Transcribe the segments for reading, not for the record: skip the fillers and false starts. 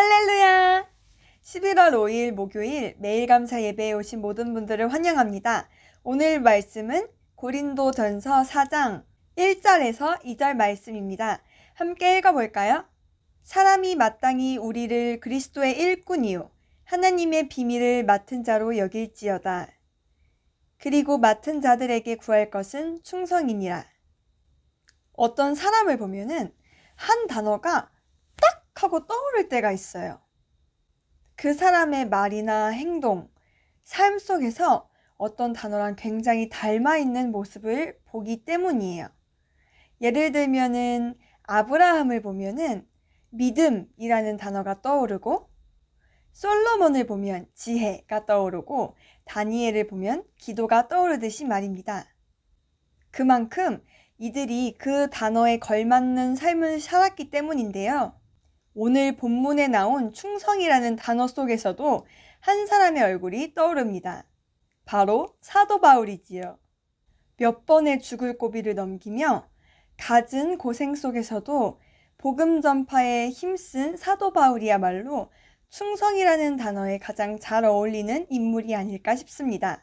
할렐루야! 11월 5일 목요일 매일 감사 예배에 오신 모든 분들을 환영합니다. 오늘 말씀은 고린도전서 4장 1절에서 2절 말씀입니다. 함께 읽어볼까요? 사람이 마땅히 우리를 그리스도의 일꾼이요 하나님의 비밀을 맡은 자로 여길지어다. 그리고 맡은 자들에게 구할 것은 충성이니라. 어떤 사람을 보면은 한 단어가 딱 하고 떠오를 때가 있어요. 그 사람의 말이나 행동, 삶 속에서 어떤 단어랑 굉장히 닮아 있는 모습을 보기 때문이에요. 예를 들면은 아브라함을 보면은 믿음이라는 단어가 떠오르고, 솔로몬을 보면 지혜가 떠오르고, 다니엘을 보면 기도가 떠오르듯이 말입니다. 그만큼 이들이 그 단어에 걸맞는 삶을 살았기 때문인데요. 오늘 본문에 나온 충성이라는 단어 속에서도 한 사람의 얼굴이 떠오릅니다. 바로 사도 바울이지요. 몇 번의 죽을 고비를 넘기며 갖은 고생 속에서도 복음 전파에 힘쓴 사도 바울이야말로 충성이라는 단어에 가장 잘 어울리는 인물이 아닐까 싶습니다.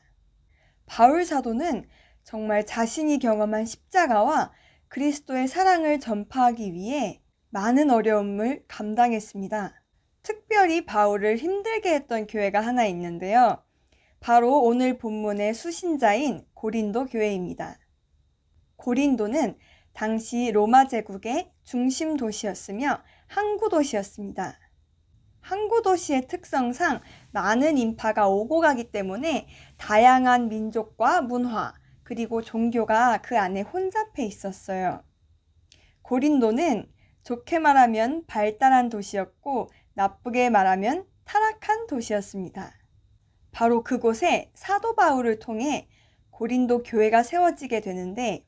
바울 사도는 정말 자신이 경험한 십자가와 그리스도의 사랑을 전파하기 위해 많은 어려움을 감당했습니다. 특별히 바울을 힘들게 했던 교회가 하나 있는데요. 바로 오늘 본문의 수신자인 고린도 교회입니다. 고린도는 당시 로마 제국의 중심 도시였으며 항구 도시였습니다. 항구 도시의 특성상 많은 인파가 오고 가기 때문에 다양한 민족과 문화 그리고 종교가 그 안에 혼잡해 있었어요. 고린도는 좋게 말하면 발달한 도시였고 나쁘게 말하면 타락한 도시였습니다. 바로 그곳에 사도 바울을 통해 고린도 교회가 세워지게 되는데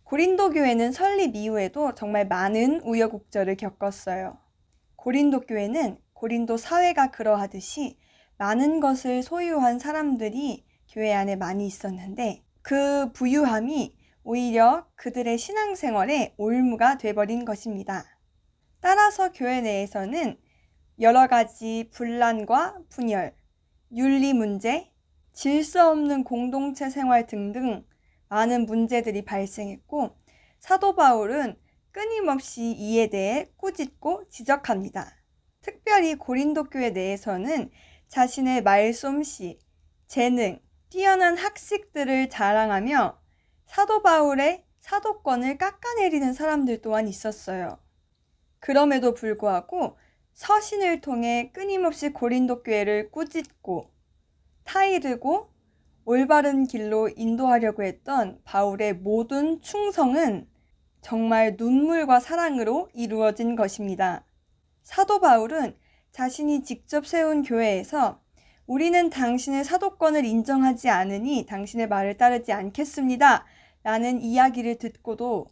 고린도 교회는 설립 이후에도 정말 많은 우여곡절을 겪었어요. 고린도 교회는 고린도 사회가 그러하듯이 많은 것을 소유한 사람들이 교회 안에 많이 있었는데 그 부유함이 오히려 그들의 신앙생활에 올무가 돼버린 것입니다. 따라서 교회 내에서는 여러 가지 분란과 분열, 윤리 문제, 질서 없는 공동체 생활 등등 많은 문제들이 발생했고 사도 바울은 끊임없이 이에 대해 꾸짖고 지적합니다. 특별히 고린도 교회 내에서는 자신의 말솜씨, 재능, 뛰어난 학식들을 자랑하며 사도 바울의 사도권을 깎아내리는 사람들 또한 있었어요. 그럼에도 불구하고 서신을 통해 끊임없이 고린도 교회를 꾸짖고 타이르고 올바른 길로 인도하려고 했던 바울의 모든 충성은 정말 눈물과 사랑으로 이루어진 것입니다. 사도 바울은 자신이 직접 세운 교회에서 우리는 당신의 사도권을 인정하지 않으니 당신의 말을 따르지 않겠습니다. 라는 이야기를 듣고도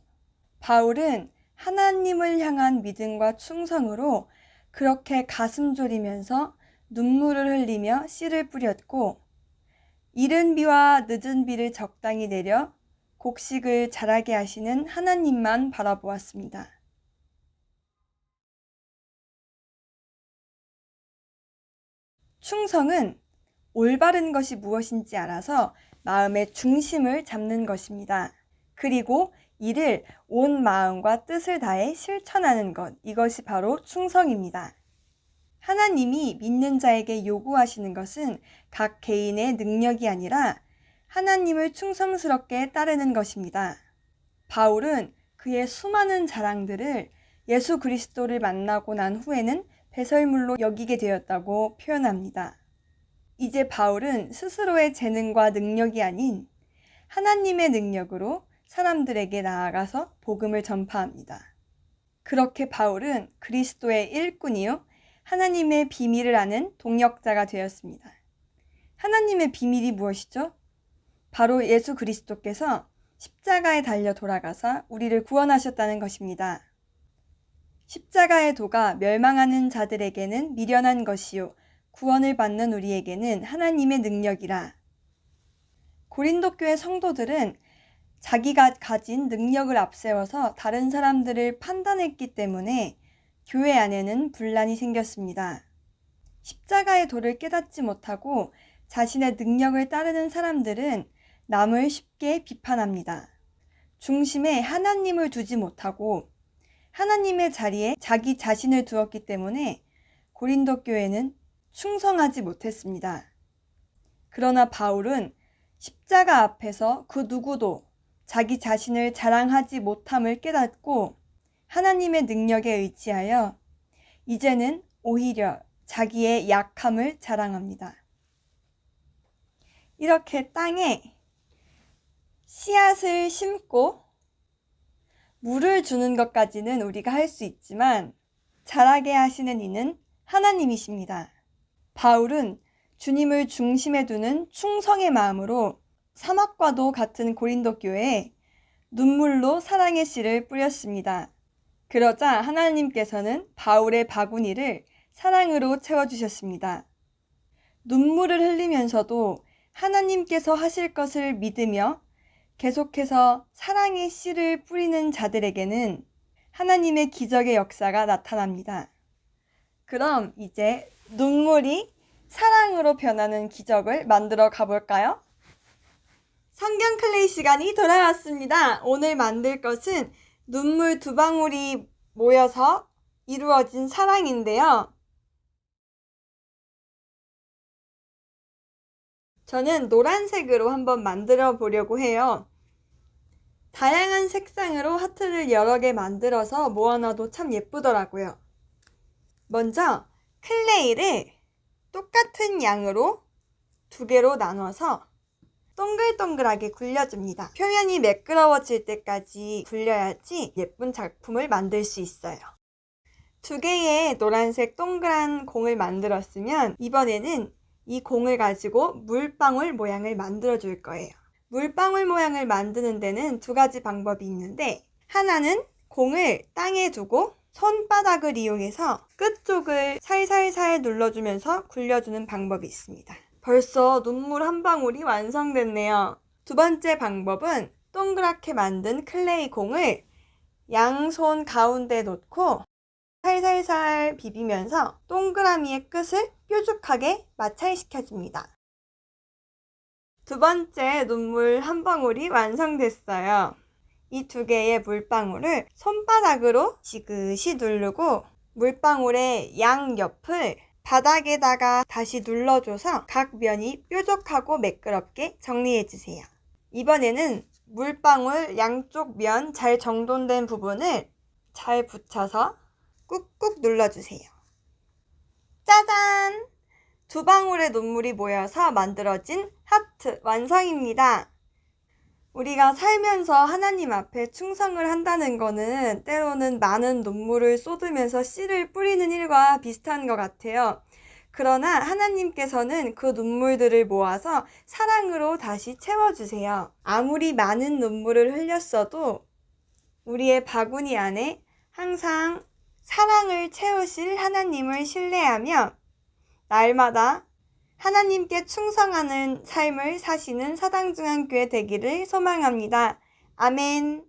바울은 하나님을 향한 믿음과 충성으로 그렇게 가슴 졸이면서 눈물을 흘리며 씨를 뿌렸고 이른 비와 늦은 비를 적당히 내려 곡식을 자라게 하시는 하나님만 바라보았습니다. 충성은 올바른 것이 무엇인지 알아서 마음의 중심을 잡는 것입니다. 그리고 이를 온 마음과 뜻을 다해 실천하는 것, 이것이 바로 충성입니다. 하나님이 믿는 자에게 요구하시는 것은 각 개인의 능력이 아니라 하나님을 충성스럽게 따르는 것입니다. 바울은 그의 수많은 자랑들을 예수 그리스도를 만나고 난 후에는 배설물로 여기게 되었다고 표현합니다. 이제 바울은 스스로의 재능과 능력이 아닌 하나님의 능력으로 사람들에게 나아가서 복음을 전파합니다. 그렇게 바울은 그리스도의 일꾼이요 하나님의 비밀을 아는 동역자가 되었습니다. 하나님의 비밀이 무엇이죠? 바로 예수 그리스도께서 십자가에 달려 돌아가사 우리를 구원하셨다는 것입니다. 십자가의 도가 멸망하는 자들에게는 미련한 것이요 구원을 받는 우리에게는 하나님의 능력이라. 고린도 교회 성도들은 자기가 가진 능력을 앞세워서 다른 사람들을 판단했기 때문에 교회 안에는 분란이 생겼습니다. 십자가의 도를 깨닫지 못하고 자신의 능력을 따르는 사람들은 남을 쉽게 비판합니다. 중심에 하나님을 두지 못하고 하나님의 자리에 자기 자신을 두었기 때문에 고린도 교회는 충성하지 못했습니다. 그러나 바울은 십자가 앞에서 그 누구도 자기 자신을 자랑하지 못함을 깨닫고 하나님의 능력에 의지하여 이제는 오히려 자기의 약함을 자랑합니다. 이렇게 땅에 씨앗을 심고 물을 주는 것까지는 우리가 할 수 있지만 자라게 하시는 이는 하나님이십니다. 바울은 주님을 중심에 두는 충성의 마음으로 사막과도 같은 고린도 교회에 눈물로 사랑의 씨를 뿌렸습니다. 그러자 하나님께서는 바울의 바구니를 사랑으로 채워주셨습니다. 눈물을 흘리면서도 하나님께서 하실 것을 믿으며 계속해서 사랑의 씨를 뿌리는 자들에게는 하나님의 기적의 역사가 나타납니다. 그럼 이제 눈물이 사랑으로 변하는 기적을 만들어 가볼까요? 성경 클레이 시간이 돌아왔습니다. 오늘 만들 것은 눈물 두 방울이 모여서 이루어진 사랑인데요. 저는 노란색으로 한번 만들어 보려고 해요. 다양한 색상으로 하트를 여러 개 만들어서 모아놔도 참 예쁘더라고요. 먼저 클레이를 똑같은 양으로 두 개로 나눠서 동글동글하게 굴려줍니다. 표면이 매끄러워질 때까지 굴려야지 예쁜 작품을 만들 수 있어요. 두 개의 노란색 동그란 공을 만들었으면 이번에는 이 공을 가지고 물방울 모양을 만들어 줄 거예요. 물방울 모양을 만드는 데는 두 가지 방법이 있는데 하나는 공을 땅에 두고 손바닥을 이용해서 끝쪽을 살살살 눌러주면서 굴려주는 방법이 있습니다. 벌써 눈물 한 방울이 완성됐네요. 두 번째 방법은 동그랗게 만든 클레이 공을 양손 가운데 놓고 살살살 비비면서 동그라미의 끝을 뾰족하게 마찰시켜줍니다. 두 번째 눈물 한 방울이 완성됐어요. 이 두 개의 물방울을 손바닥으로 지그시 누르고 물방울의 양옆을 바닥에다가 다시 눌러줘서 각 면이 뾰족하고 매끄럽게 정리해주세요. 이번에는 물방울 양쪽 면 잘 정돈된 부분을 잘 붙여서 꾹꾹 눌러주세요. 짜잔! 두 방울의 눈물이 모여서 만들어진 하트 완성입니다. 우리가 살면서 하나님 앞에 충성을 한다는 거는 때로는 많은 눈물을 쏟으면서 씨를 뿌리는 일과 비슷한 것 같아요. 그러나 하나님께서는 그 눈물들을 모아서 사랑으로 다시 채워주세요. 아무리 많은 눈물을 흘렸어도 우리의 바구니 안에 항상 사랑을 채우실 하나님을 신뢰하며 날마다 하나님께 충성하는 삶을 사시는 사당중앙교회 되기를 소망합니다. 아멘.